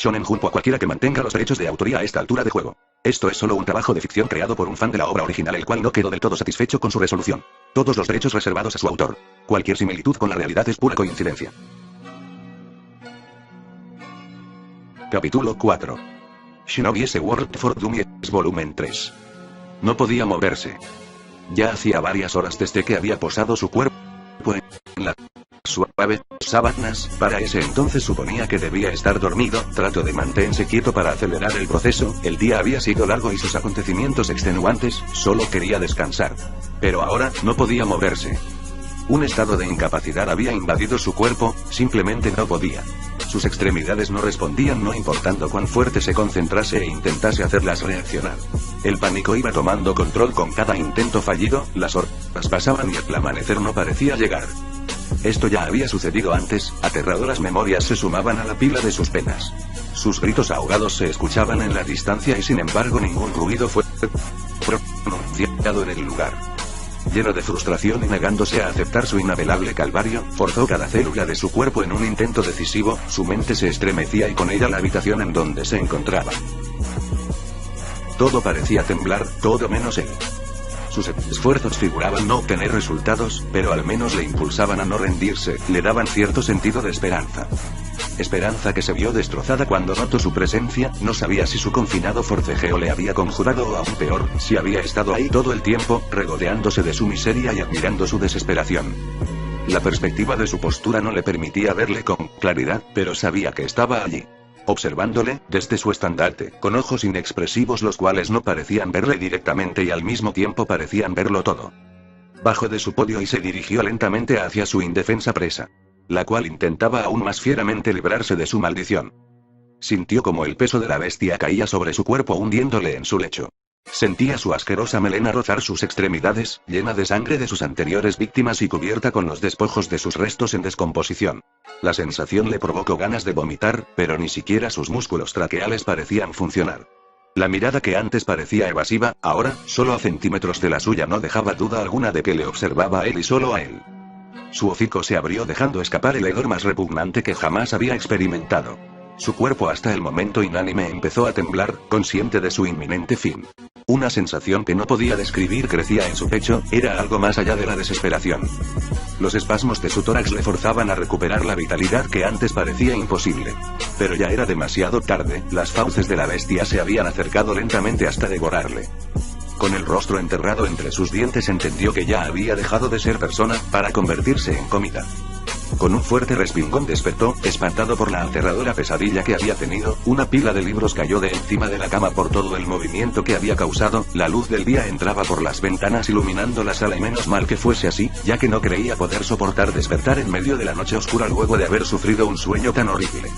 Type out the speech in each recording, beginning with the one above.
shonen junto a cualquiera que mantenga los derechos de autoría a esta altura de juego. Esto es solo un trabajo de ficción creado por un fan de la obra original el cual no quedó del todo satisfecho con su resolución. Todos los derechos reservados a su autor. Cualquier similitud con la realidad es pura coincidencia. Capítulo 4. Shinobi S. World for Dummies, volumen 3. No podía moverse. Ya hacía varias horas desde que había posado su cuerpo en la suave sábanas. Para ese entonces suponía que debía estar dormido. Trató de mantenerse quieto para acelerar el proceso. El día había sido largo y sus acontecimientos extenuantes. Solo quería descansar. Pero ahora no podía moverse. Un estado de incapacidad había invadido su cuerpo. Simplemente no podía. Sus extremidades no respondían no importando cuán fuerte se concentrase e intentase hacerlas reaccionar. El pánico iba tomando control con cada intento fallido. Las horas pasaban y el amanecer no parecía llegar. Esto ya había sucedido antes. Aterradoras memorias se sumaban a la pila de sus penas. Sus gritos ahogados se escuchaban en la distancia y sin embargo ningún ruido fue pronunciado en el lugar. Lleno de frustración y negándose a aceptar su inapelable calvario, forzó cada célula de su cuerpo en un intento decisivo. Su mente se estremecía y con ella la habitación en donde se encontraba. Todo parecía temblar, todo menos él. Sus esfuerzos figuraban no obtener resultados, pero al menos le impulsaban a no rendirse, le daban cierto sentido de esperanza. Esperanza que se vio destrozada cuando notó su presencia. No sabía si su confinado forcejeo le había conjurado o aún peor, si había estado ahí todo el tiempo, regodeándose de su miseria y admirando su desesperación. La perspectiva de su postura no le permitía verle con claridad, pero sabía que estaba allí. Observándole, desde su estandarte, con ojos inexpresivos los cuales no parecían verle directamente y al mismo tiempo parecían verlo todo. Bajó de su podio y se dirigió lentamente hacia su indefensa presa, la cual intentaba aún más fieramente librarse de su maldición. Sintió como el peso de la bestia caía sobre su cuerpo hundiéndole en su lecho. Sentía su asquerosa melena rozar sus extremidades, llena de sangre de sus anteriores víctimas y cubierta con los despojos de sus restos en descomposición. La sensación le provocó ganas de vomitar, pero ni siquiera sus músculos traqueales parecían funcionar. La mirada que antes parecía evasiva, ahora, solo a centímetros de la suya no dejaba duda alguna de que le observaba a él y solo a él. Su hocico se abrió dejando escapar el hedor más repugnante que jamás había experimentado. Su cuerpo hasta el momento inánime empezó a temblar, consciente de su inminente fin. Una sensación que no podía describir crecía en su pecho, era algo más allá de la desesperación. Los espasmos de su tórax le forzaban a recuperar la vitalidad que antes parecía imposible. Pero ya era demasiado tarde, las fauces de la bestia se habían acercado lentamente hasta devorarle. Con el rostro enterrado entre sus dientes entendió que ya había dejado de ser persona, para convertirse en comida. Con un fuerte respingón despertó, espantado por la aterradora pesadilla que había tenido. Una pila de libros cayó de encima de la cama por todo el movimiento que había causado. La luz del día entraba por las ventanas iluminando la sala y menos mal que fuese así, ya que no creía poder soportar despertar en medio de la noche oscura luego de haber sufrido un sueño tan horrible.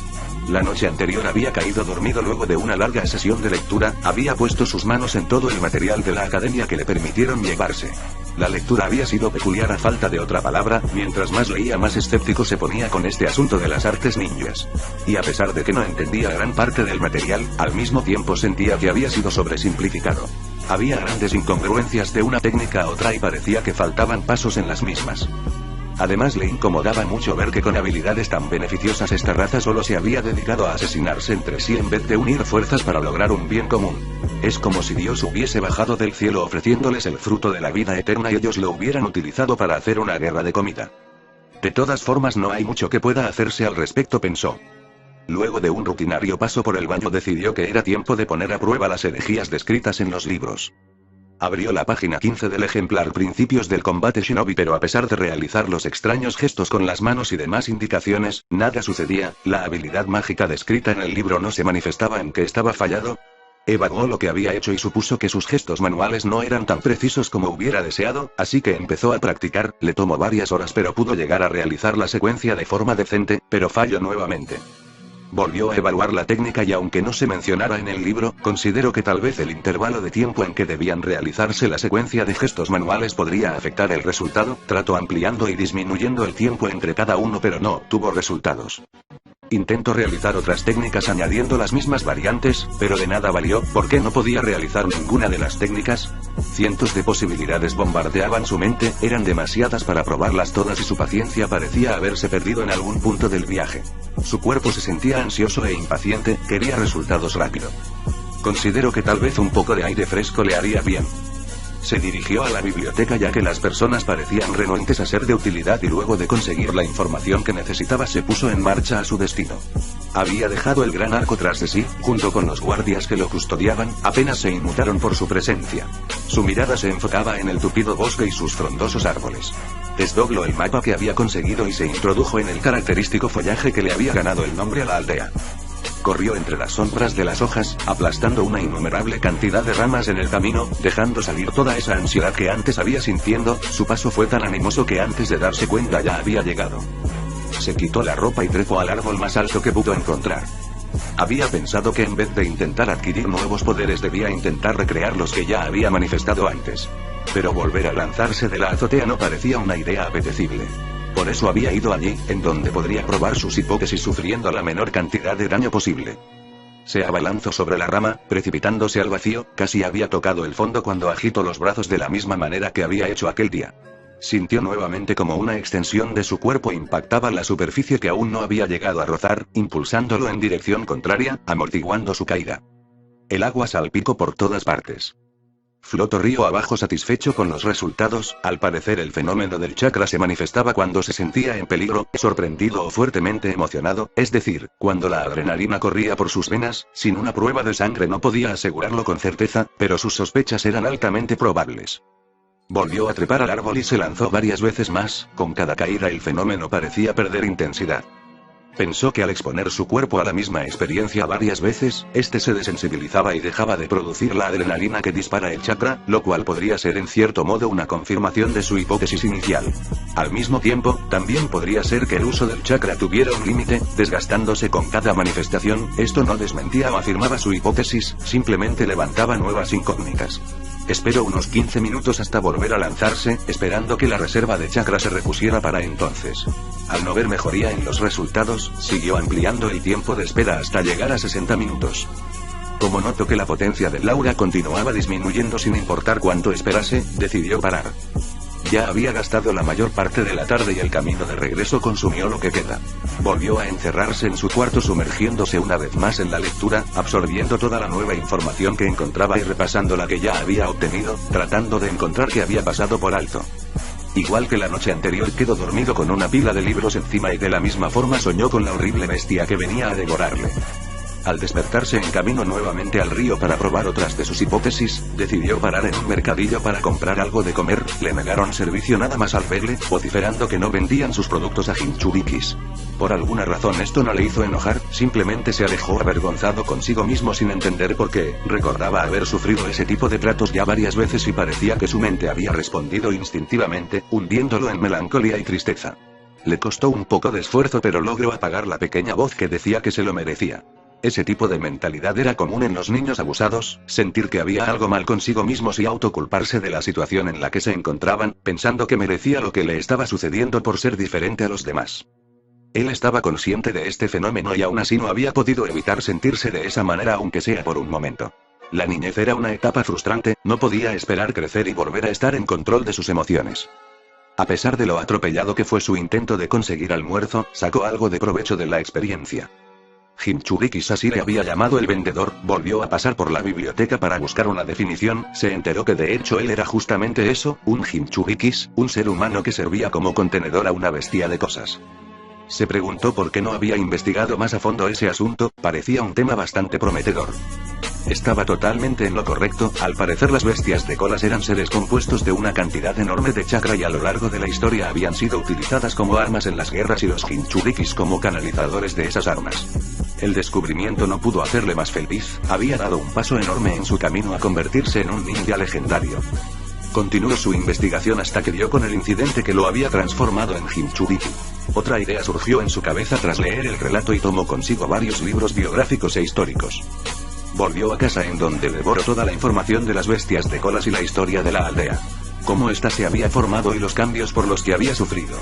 La noche anterior había caído dormido luego de una larga sesión de lectura, había puesto sus manos en todo el material de la academia que le permitieron llevarse. La lectura había sido peculiar a falta de otra palabra, mientras más leía más escéptico se ponía con este asunto de las artes ninjas. Y a pesar de que no entendía gran parte del material, al mismo tiempo sentía que había sido sobresimplificado. Había grandes incongruencias de una técnica a otra y parecía que faltaban pasos en las mismas. Además le incomodaba mucho ver que con habilidades tan beneficiosas esta raza solo se había dedicado a asesinarse entre sí en vez de unir fuerzas para lograr un bien común. Es como si Dios hubiese bajado del cielo ofreciéndoles el fruto de la vida eterna y ellos lo hubieran utilizado para hacer una guerra de comida. De todas formas no hay mucho que pueda hacerse al respecto, pensó. Luego de un rutinario paso por el baño decidió que era tiempo de poner a prueba las herejías descritas en los libros. Abrió la página 15 del ejemplar Principios del combate Shinobi, pero a pesar de realizar los extraños gestos con las manos y demás indicaciones, nada sucedía. La habilidad mágica descrita en el libro no se manifestaba en que estaba fallado. Evaluó lo que había hecho y supuso que sus gestos manuales no eran tan precisos como hubiera deseado, así que empezó a practicar. Le tomó varias horas pero pudo llegar a realizar la secuencia de forma decente, pero falló nuevamente. Volvió a evaluar la técnica y aunque no se mencionara en el libro, consideró que tal vez el intervalo de tiempo en que debían realizarse la secuencia de gestos manuales podría afectar el resultado. Trató ampliando y disminuyendo el tiempo entre cada uno pero no tuvo resultados. Intentó realizar otras técnicas añadiendo las mismas variantes, pero de nada valió. ¿Por qué no podía realizar ninguna de las técnicas? Cientos de posibilidades bombardeaban su mente, eran demasiadas para probarlas todas y su paciencia parecía haberse perdido en algún punto del viaje. Su cuerpo se sentía ansioso e impaciente, quería resultados rápido. Considero que tal vez un poco de aire fresco le haría bien. Se dirigió a la biblioteca ya que las personas parecían renuentes a ser de utilidad y luego de conseguir la información que necesitaba se puso en marcha a su destino. Había dejado el gran arco tras de sí, junto con los guardias que lo custodiaban, apenas se inmutaron por su presencia. Su mirada se enfocaba en el tupido bosque y sus frondosos árboles. Desdobló el mapa que había conseguido y se introdujo en el característico follaje que le había ganado el nombre a la aldea. Corrió entre las sombras de las hojas, aplastando una innumerable cantidad de ramas en el camino, dejando salir toda esa ansiedad que antes había sintiendo. Su paso fue tan animoso que antes de darse cuenta ya había llegado. Se quitó la ropa y trepó al árbol más alto que pudo encontrar. Había pensado que en vez de intentar adquirir nuevos poderes debía intentar recrear los que ya había manifestado antes. Pero volver a lanzarse de la azotea no parecía una idea apetecible. Por eso había ido allí, en donde podría probar sus hipótesis sufriendo la menor cantidad de daño posible. Se abalanzó sobre la rama, precipitándose al vacío, casi había tocado el fondo cuando agitó los brazos de la misma manera que había hecho aquel día. Sintió nuevamente como una extensión de su cuerpo impactaba la superficie que aún no había llegado a rozar, impulsándolo en dirección contraria, amortiguando su caída. El agua salpicó por todas partes. Flotó río abajo satisfecho con los resultados. Al parecer el fenómeno del chakra se manifestaba cuando se sentía en peligro, sorprendido o fuertemente emocionado, es decir, cuando la adrenalina corría por sus venas. Sin una prueba de sangre no podía asegurarlo con certeza, pero sus sospechas eran altamente probables. Volvió a trepar al árbol y se lanzó varias veces más, con cada caída el fenómeno parecía perder intensidad. Pensó que al exponer su cuerpo a la misma experiencia varias veces, este se desensibilizaba y dejaba de producir la adrenalina que dispara el chakra, lo cual podría ser en cierto modo una confirmación de su hipótesis inicial. Al mismo tiempo, también podría ser que el uso del chakra tuviera un límite, desgastándose con cada manifestación. Esto no desmentía o afirmaba su hipótesis, simplemente levantaba nuevas incógnitas. Esperó unos 15 minutos hasta volver a lanzarse, esperando que la reserva de chakra se repusiera para entonces. Al no ver mejoría en los resultados, siguió ampliando el tiempo de espera hasta llegar a 60 minutos. Como notó que la potencia del aura continuaba disminuyendo sin importar cuánto esperase, decidió parar. Ya había gastado la mayor parte de la tarde y el camino de regreso consumió lo que queda. Volvió a encerrarse en su cuarto sumergiéndose una vez más en la lectura, absorbiendo toda la nueva información que encontraba y repasando la que ya había obtenido, tratando de encontrar qué había pasado por alto. Igual que la noche anterior quedó dormido con una pila de libros encima y de la misma forma soñó con la horrible bestia que venía a devorarle. Al despertarse en camino nuevamente al río para probar otras de sus hipótesis, decidió parar en un mercadillo para comprar algo de comer. Le negaron servicio nada más al verle, vociferando que no vendían sus productos a Jinchurikis. Por alguna razón esto no le hizo enojar, simplemente se alejó avergonzado consigo mismo sin entender por qué. Recordaba haber sufrido ese tipo de tratos ya varias veces y parecía que su mente había respondido instintivamente, hundiéndolo en melancolía y tristeza. Le costó un poco de esfuerzo pero logró apagar la pequeña voz que decía que se lo merecía. Ese tipo de mentalidad era común en los niños abusados, sentir que había algo mal consigo mismos y autoculparse de la situación en la que se encontraban, pensando que merecía lo que le estaba sucediendo por ser diferente a los demás. Él estaba consciente de este fenómeno y aún así no había podido evitar sentirse de esa manera aunque sea por un momento. La niñez era una etapa frustrante, no podía esperar crecer y volver a estar en control de sus emociones. A pesar de lo atropellado que fue su intento de conseguir almuerzo, sacó algo de provecho de la experiencia. Jinchurikis así le había llamado el vendedor, volvió a pasar por la biblioteca para buscar una definición, se enteró que de hecho él era justamente eso, un Jinchurikis, un ser humano que servía como contenedor a una bestia de cosas. Se preguntó por qué no había investigado más a fondo ese asunto, parecía un tema bastante prometedor. Estaba totalmente en lo correcto, al parecer las bestias de colas eran seres compuestos de una cantidad enorme de chakra y a lo largo de la historia habían sido utilizadas como armas en las guerras y los Jinchurikis como canalizadores de esas armas. El descubrimiento no pudo hacerle más feliz, había dado un paso enorme en su camino a convertirse en un ninja legendario. Continuó su investigación hasta que dio con el incidente que lo había transformado en Jinchuriki. Otra idea surgió en su cabeza tras leer el relato y tomó consigo varios libros biográficos e históricos. Volvió a casa en donde devoró toda la información de las bestias de colas y la historia de la aldea. Cómo ésta se había formado y los cambios por los que había sufrido.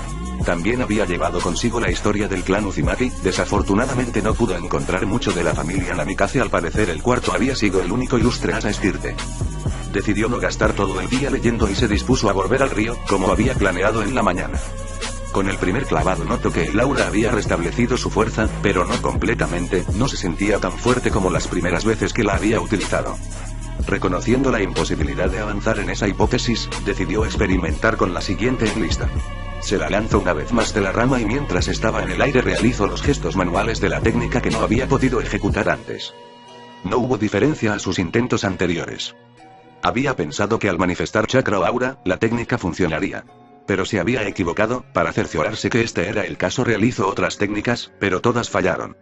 También había llevado consigo la historia del clan Uzumaki, desafortunadamente no pudo encontrar mucho de la familia Namikaze, al parecer el cuarto había sido el único ilustre asa estirpe. decidió no gastar todo el día leyendo y se dispuso a volver al río, como había planeado en la mañana. Con el primer clavado notó que el aura había restablecido su fuerza, pero no completamente, no se sentía tan fuerte como las primeras veces que la había utilizado. Reconociendo la imposibilidad de avanzar en esa hipótesis, decidió experimentar con la siguiente en lista. Se la lanzó una vez más de la rama y mientras estaba en el aire realizó los gestos manuales de la técnica que no había podido ejecutar antes. No hubo diferencia a sus intentos anteriores. Había pensado que al manifestar chakra o aura, la técnica funcionaría. Pero se había equivocado. Para cerciorarse que este era el caso realizó otras técnicas, pero todas fallaron.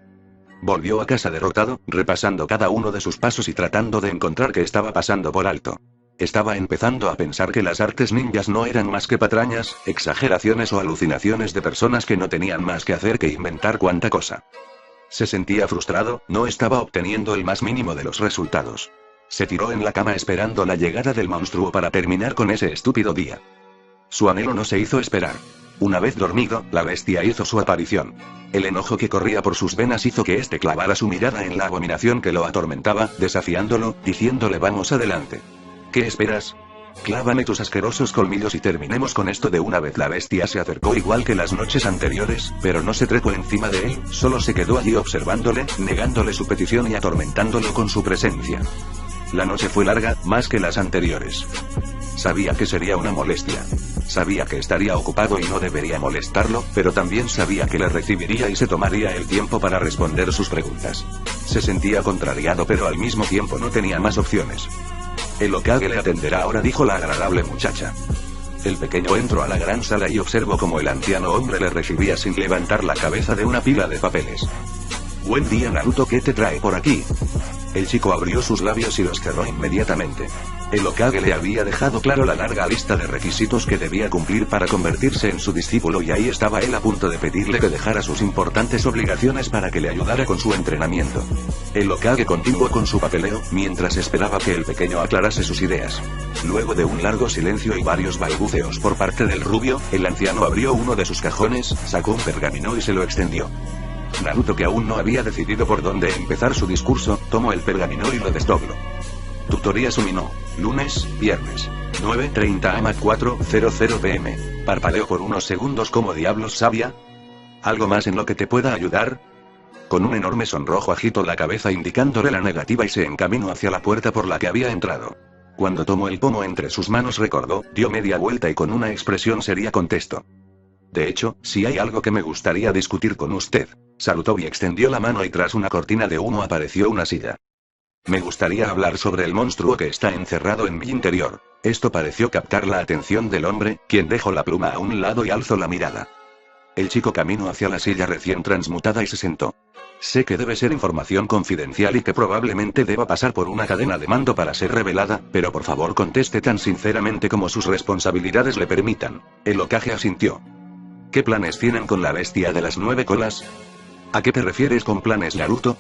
Volvió a casa derrotado, repasando cada uno de sus pasos y tratando de encontrar qué estaba pasando por alto. Estaba empezando a pensar que las artes ninjas no eran más que patrañas, exageraciones o alucinaciones de personas que no tenían más que hacer que inventar cuanta cosa. Se sentía frustrado, no estaba obteniendo el más mínimo de los resultados. Se tiró en la cama esperando la llegada del monstruo para terminar con ese estúpido día. Su anhelo no se hizo esperar. Una vez dormido, la bestia hizo su aparición. El enojo que corría por sus venas hizo que éste clavara su mirada en la abominación que lo atormentaba, desafiándolo, diciéndole vamos adelante. ¿Qué esperas? Clávame tus asquerosos colmillos y terminemos con esto de una vez. La bestia se acercó igual que las noches anteriores, pero no se trepó encima de él, solo se quedó allí observándole, negándole su petición y atormentándolo con su presencia. La noche fue larga, más que las anteriores. Sabía que sería una molestia. Sabía que estaría ocupado y no debería molestarlo, pero también sabía que le recibiría y se tomaría el tiempo para responder sus preguntas. Se sentía contrariado pero al mismo tiempo no tenía más opciones. El Hokage le atenderá ahora, dijo la agradable muchacha. El pequeño entró a la gran sala y observó cómo el anciano hombre le recibía sin levantar la cabeza de una pila de papeles. Buen día Naruto, ¿qué te trae por aquí? El chico abrió sus labios y los cerró inmediatamente. El Hokage le había dejado claro la larga lista de requisitos que debía cumplir para convertirse en su discípulo y ahí estaba él a punto de pedirle que dejara sus importantes obligaciones para que le ayudara con su entrenamiento. El Hokage continuó con su papeleo, mientras esperaba que el pequeño aclarase sus ideas. Luego de un largo silencio y varios balbuceos por parte del rubio, el anciano abrió uno de sus cajones, sacó un pergamino y se lo extendió. Naruto, que aún no había decidido por dónde empezar su discurso, tomó el pergamino y lo desdobló. Tutoría Sumino. Lunes, viernes. 9:30 am 4:00 pm. Parpadeó por unos segundos. ¿Cómo diablos sabía? ¿Algo más en lo que te pueda ayudar? Con un enorme sonrojo agitó la cabeza indicándole la negativa y se encaminó hacia la puerta por la que había entrado. Cuando tomó el pomo entre sus manos recordó, dio media vuelta y con una expresión seria contestó. De hecho, si hay algo que me gustaría discutir con usted. Saludó y extendió la mano y tras una cortina de humo apareció una silla. Me gustaría hablar sobre el monstruo que está encerrado en mi interior. Esto pareció captar la atención del hombre, quien dejó la pluma a un lado y alzó la mirada. El chico caminó hacia la silla recién transmutada y se sentó. Sé que debe ser información confidencial y que probablemente deba pasar por una cadena de mando para ser revelada, pero por favor conteste tan sinceramente como sus responsabilidades le permitan. El Hokage asintió. ¿Qué planes tienen con la bestia de las 9 colas? ¿A qué te refieres con planes, Naruto?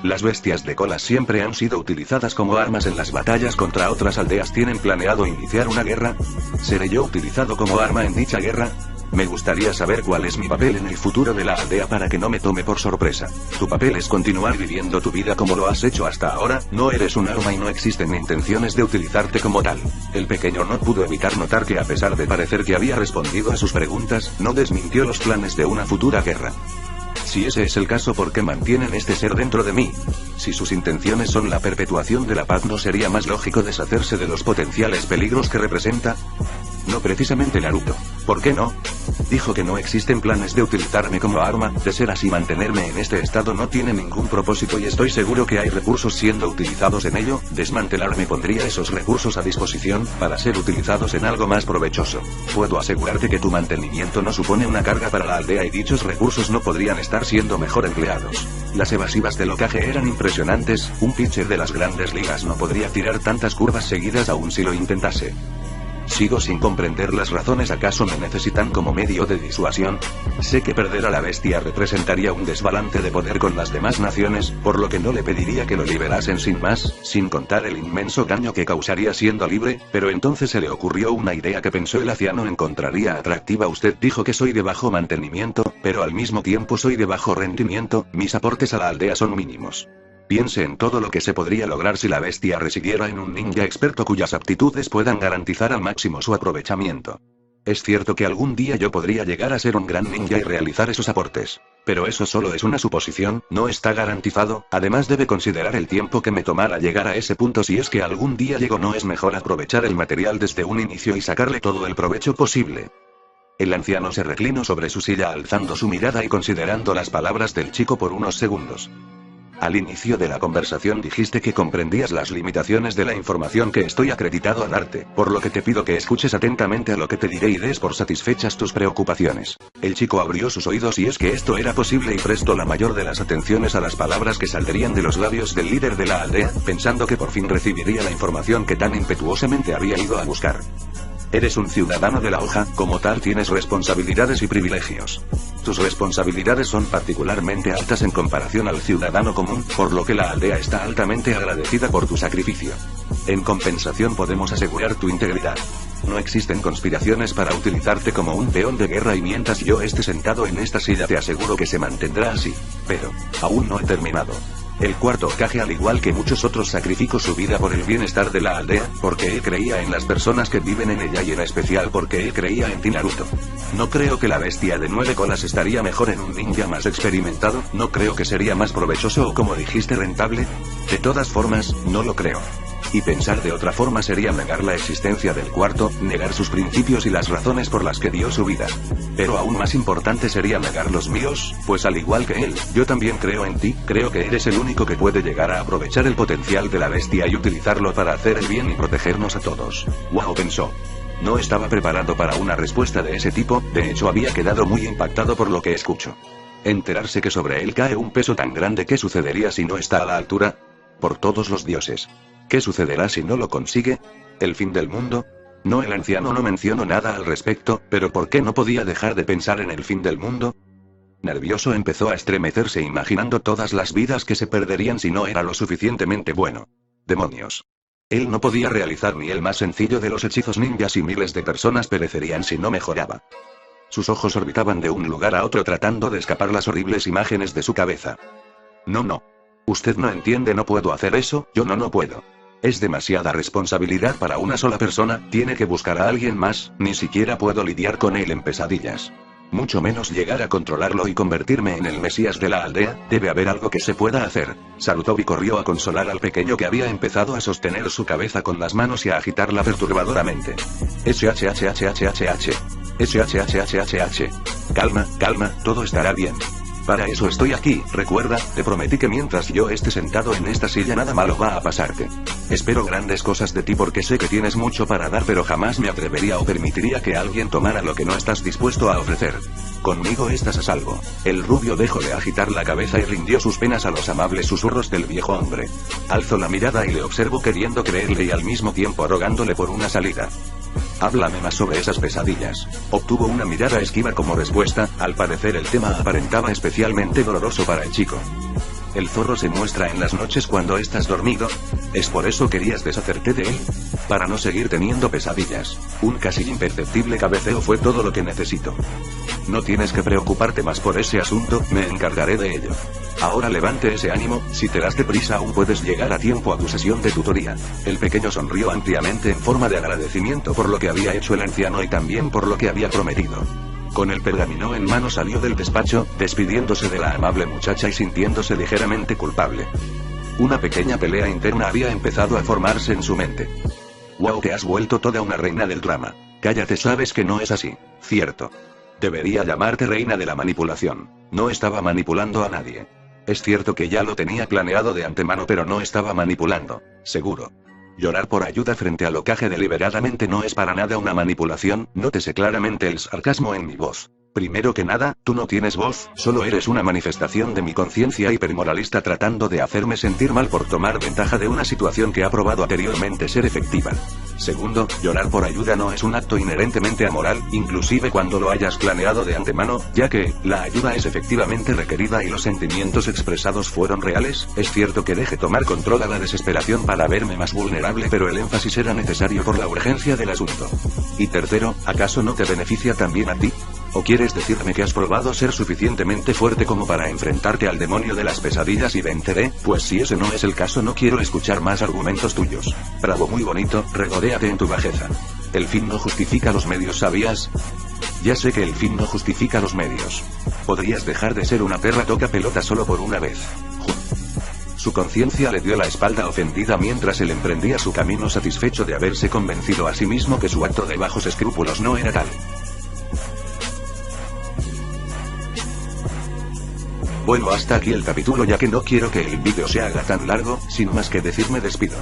Las bestias de colas siempre han sido utilizadas como armas en las batallas contra otras aldeas. ¿Tienen planeado iniciar una guerra? ¿Seré yo utilizado como arma en dicha guerra? Me gustaría saber cuál es mi papel en el futuro de la aldea para que no me tome por sorpresa. Tu papel es continuar viviendo tu vida como lo has hecho hasta ahora, no eres un arma y no existen intenciones de utilizarte como tal. El pequeño no pudo evitar notar que a pesar de parecer que había respondido a sus preguntas, no desmintió los planes de una futura guerra. Si ese es el caso, ¿por qué mantienen este ser dentro de mí? Si sus intenciones son la perpetuación de la paz, ¿no sería más lógico deshacerse de los potenciales peligros que representa? No precisamente, Naruto. ¿Por qué no? Dijo que no existen planes de utilizarme como arma. De ser así, mantenerme en este estado no tiene ningún propósito y estoy seguro que hay recursos siendo utilizados en ello. Desmantelarme pondría esos recursos a disposición, para ser utilizados en algo más provechoso. Puedo asegurarte que tu mantenimiento no supone una carga para la aldea y dichos recursos no podrían estar siendo mejor empleados. Las evasivas del Hokage eran impresionantes, un pitcher de las grandes ligas no podría tirar tantas curvas seguidas aun si lo intentase. Sigo sin comprender las razones. ¿Acaso me necesitan como medio de disuasión? Sé que perder a la bestia representaría un desbalance de poder con las demás naciones, por lo que no le pediría que lo liberasen sin más, sin contar el inmenso daño que causaría siendo libre, pero entonces se le ocurrió una idea que pensó el anciano encontraría atractiva. Usted dijo que soy de bajo mantenimiento, pero al mismo tiempo soy de bajo rendimiento, mis aportes a la aldea son mínimos. Piense en todo lo que se podría lograr si la bestia residiera en un ninja experto cuyas aptitudes puedan garantizar al máximo su aprovechamiento. Es cierto que algún día yo podría llegar a ser un gran ninja y realizar esos aportes. Pero eso solo es una suposición, no está garantizado, además debe considerar el tiempo que me tomará llegar a ese punto si es que algún día llego. ¿No es mejor aprovechar el material desde un inicio y sacarle todo el provecho posible? El anciano se reclinó sobre su silla alzando su mirada y considerando las palabras del chico por unos segundos. Al inicio de la conversación dijiste que comprendías las limitaciones de la información que estoy acreditado a darte, por lo que te pido que escuches atentamente a lo que te diré y des por satisfechas tus preocupaciones. El chico abrió sus oídos si es que esto era posible y prestó la mayor de las atenciones a las palabras que saldrían de los labios del líder de la aldea, pensando que por fin recibiría la información que tan impetuosamente había ido a buscar. Eres un ciudadano de la hoja, como tal tienes responsabilidades y privilegios. Tus responsabilidades son particularmente altas en comparación al ciudadano común, por lo que la aldea está altamente agradecida por tu sacrificio. En compensación podemos asegurar tu integridad. No existen conspiraciones para utilizarte como un peón de guerra y mientras yo esté sentado en esta silla te aseguro que se mantendrá así. Pero, aún no he terminado. El cuarto Hokage, al igual que muchos otros, sacrificó su vida por el bienestar de la aldea, porque él creía en las personas que viven en ella y en especial porque él creía en ti, Naruto. No creo que la bestia de 9 colas estaría mejor en un ninja más experimentado, no creo que sería más provechoso o, como dijiste, rentable. De todas formas, no lo creo. Y pensar de otra forma sería negar la existencia del cuarto, negar sus principios y las razones por las que dio su vida. Pero aún más importante sería negar los míos, pues al igual que él, yo también creo en ti, creo que eres el único que puede llegar a aprovechar el potencial de la bestia y utilizarlo para hacer el bien y protegernos a todos. Wow, pensó. No estaba preparado para una respuesta de ese tipo, de hecho había quedado muy impactado por lo que escuchó. Enterarse que sobre él cae un peso tan grande, ¿qué sucedería si no está a la altura? Por todos los dioses. ¿Qué sucederá si no lo consigue? ¿El fin del mundo? No, el anciano no mencionó nada al respecto, pero ¿por qué no podía dejar de pensar en el fin del mundo? Nervioso empezó a estremecerse imaginando todas las vidas que se perderían si no era lo suficientemente bueno. ¡Demonios! Él no podía realizar ni el más sencillo de los hechizos ninjas y miles de personas perecerían si no mejoraba. Sus ojos orbitaban de un lugar a otro tratando de escapar las horribles imágenes de su cabeza. No. Usted no entiende, no puedo hacer eso, yo no puedo. Es demasiada responsabilidad para una sola persona, tiene que buscar a alguien más, ni siquiera puedo lidiar con él en pesadillas. Mucho menos llegar a controlarlo y convertirme en el mesías de la aldea, debe haber algo que se pueda hacer. Sarutobi corrió a consolar al pequeño que había empezado a sostener su cabeza con las manos y a agitarla perturbadoramente. SHHHH. Calma, todo estará bien. Para eso estoy aquí, recuerda, te prometí que mientras yo esté sentado en esta silla nada malo va a pasarte. Espero grandes cosas de ti porque sé que tienes mucho para dar, pero jamás me atrevería o permitiría que alguien tomara lo que no estás dispuesto a ofrecer. Conmigo estás a salvo. El rubio dejó de agitar la cabeza y rindió sus penas a los amables susurros del viejo hombre. Alzó la mirada y le observó queriendo creerle y al mismo tiempo rogándole por una salida. Háblame más sobre esas pesadillas. Obtuvo una mirada esquiva como respuesta, al parecer el tema aparentaba especialmente doloroso para el chico. El zorro se muestra en las noches cuando estás dormido. ¿Es por eso querías deshacerte de él? Para no seguir teniendo pesadillas. Un casi imperceptible cabeceo fue todo lo que necesito. No tienes que preocuparte más por ese asunto, me encargaré de ello. Ahora levante ese ánimo, si te das deprisa aún puedes llegar a tiempo a tu sesión de tutoría. El pequeño sonrió ampliamente en forma de agradecimiento por lo que había hecho el anciano y también por lo que había prometido. Con el pergamino en mano salió del despacho, despidiéndose de la amable muchacha y sintiéndose ligeramente culpable. Una pequeña pelea interna había empezado a formarse en su mente. Wow, te has vuelto toda una reina del drama. Cállate, sabes que no es así, ¿cierto? Debería llamarte reina de la manipulación. No estaba manipulando a nadie. Es cierto que ya lo tenía planeado de antemano, pero no estaba manipulando, seguro. Llorar por ayuda frente al Hokage deliberadamente no es para nada una manipulación, nótese claramente el sarcasmo en mi voz. Primero que nada, tú no tienes voz, solo eres una manifestación de mi conciencia hipermoralista tratando de hacerme sentir mal por tomar ventaja de una situación que ha probado anteriormente ser efectiva. Segundo, llorar por ayuda no es un acto inherentemente amoral, inclusive cuando lo hayas planeado de antemano, ya que, la ayuda es efectivamente requerida y los sentimientos expresados fueron reales. Es cierto que deje tomar control a la desesperación para verme más vulnerable, pero el énfasis era necesario por la urgencia del asunto. Y tercero, ¿acaso no te beneficia también a ti? ¿O quieres decirme que has probado ser suficientemente fuerte como para enfrentarte al demonio de las pesadillas y venceré? Pues si ese no es el caso, no quiero escuchar más argumentos tuyos. Bravo, muy bonito, regodéate en tu bajeza. El fin no justifica los medios, ¿sabías? Ya sé que el fin no justifica los medios. Podrías dejar de ser una perra toca pelota solo por una vez. Su conciencia le dio la espalda ofendida mientras él emprendía su camino satisfecho de haberse convencido a sí mismo que su acto de bajos escrúpulos no era tal. Bueno, hasta aquí el capítulo, ya que no quiero que el vídeo se haga tan largo. Sin más que decir, me despido.